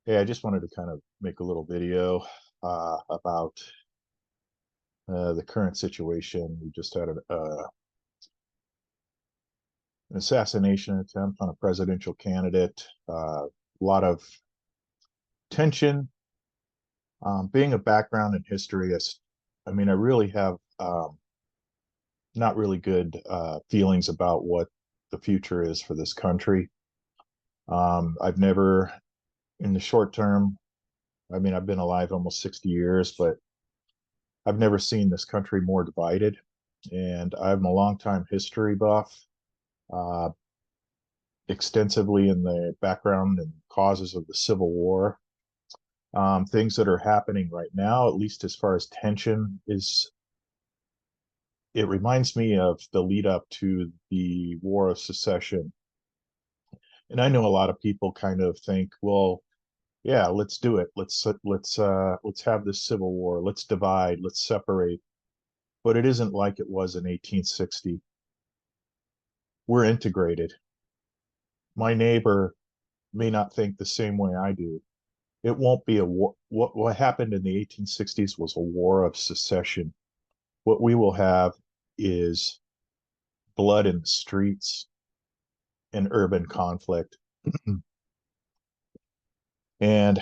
Hey, I just wanted to kind of make a little video about the current situation. We just had an assassination attempt on a presidential candidate. A lot of tension. Being a background in history, I mean, I really have not really good feelings about what the future is for this country. I've never, in the short term, I mean, I've been alive almost 60 years, but I've never seen this country more divided. And I'm a longtime history buff, uh, extensively in the background and causes of the Civil War. Things that are happening right now, at least as far as tension is, it reminds me of the lead up to the War of Secession. And I know a lot of people kind of think, well, yeah, let's do it. Let's have this Civil War. Let's divide. Let's separate. But it isn't like it was in 1860. We're integrated. My neighbor may not think the same way I do. It won't be a war. What happened in the 1860s was a war of secession. What we will have is blood in the streets and urban conflict. And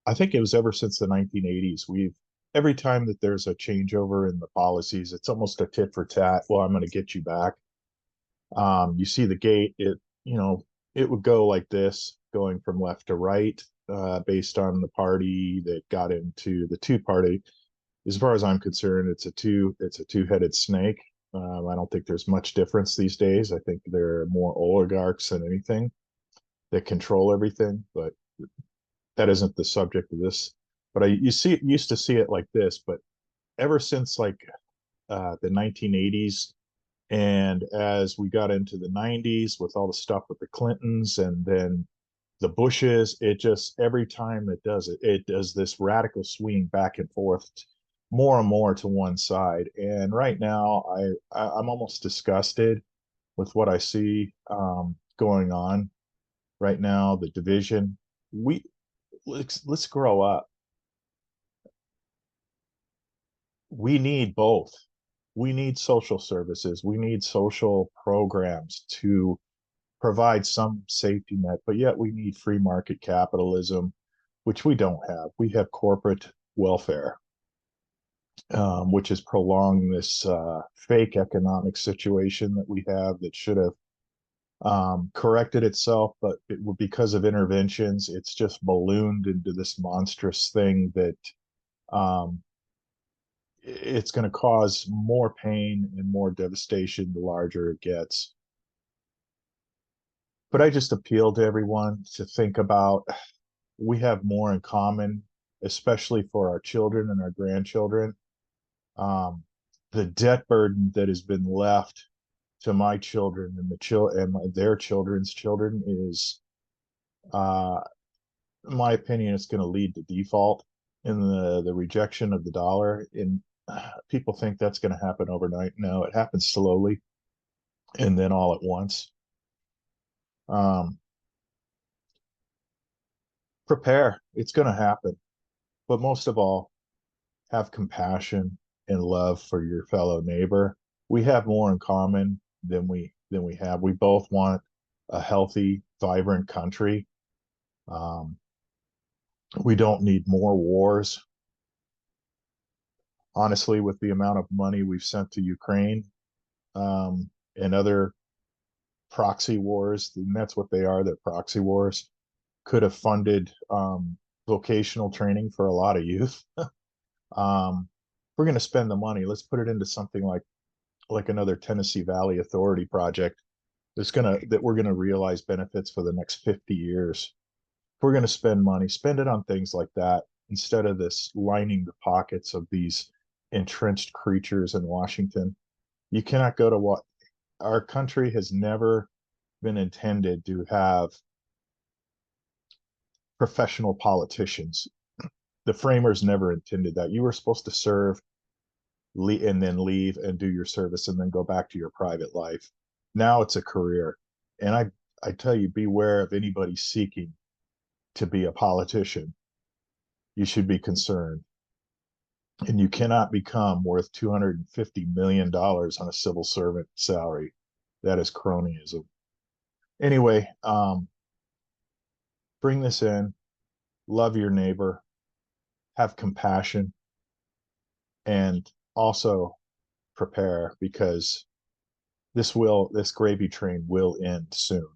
I think it was ever since the 1980s, every time that there's a changeover in the policies, it's almost a tit for tat. Well, I'm going to get you back. You see the gate, it would go like this, going from left to right, based on the party that got into the two party. As far as I'm concerned, it's a two-headed snake. I don't think there's much difference these days. I think there are more oligarchs than anything that control everything, but that isn't the subject of this. But used to see it like this, but ever since like the 1980s, and as we got into the 90s with all the stuff with the Clintons and then the Bushes, it just every time it does this radical swing back and forth more and more to one side. And right now, I'm almost disgusted with what I see going on right now. The division. We let's grow up. We need both. We need social services. We need social programs to provide some safety net, but yet we need free market capitalism, which we don't have. We have corporate welfare, which is prolonging this fake economic situation that we have that should have corrected itself, but because of interventions, it's just ballooned into this monstrous thing that um, it's going to cause more pain and more devastation the larger it gets. But I just appeal to everyone to think about we have more in common, especially for our children and our grandchildren. Um, the debt burden that has been left to my children and their children's children is, uh, in my opinion, it's going to lead to default in the rejection of the dollar. And people think that's going to happen overnight. No, it happens slowly and then all at once. Um, Prepare. It's going to happen. But most of all, have compassion and love for your fellow neighbor. We have more in common than we have. We both want a healthy, vibrant country. Um, we don't need more wars. Honestly, with the amount of money we've sent to Ukraine, and other proxy wars, and that's what they are, they're proxy wars, could have funded vocational training for a lot of youth. We're going to spend the money. Let's put it into something like another Tennessee Valley Authority project that we're gonna realize benefits for the next 50 years. If we're gonna spend money, spend it on things like that instead of this lining the pockets of these entrenched creatures in Washington. You cannot go to what our country has never been intended to have professional politicians. The framers never intended that. You were supposed to serve and then leave and do your service and then go back to your private life. Now it's a career. And I tell you, beware of anybody seeking to be a politician, you should be concerned. And you cannot become worth $250 million on a civil servant salary. That is cronyism. Anyway, bring this in, love your neighbor, have compassion, and also prepare, because this gravy train will end soon.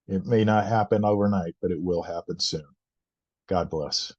It may not happen overnight, but it will happen soon. God bless.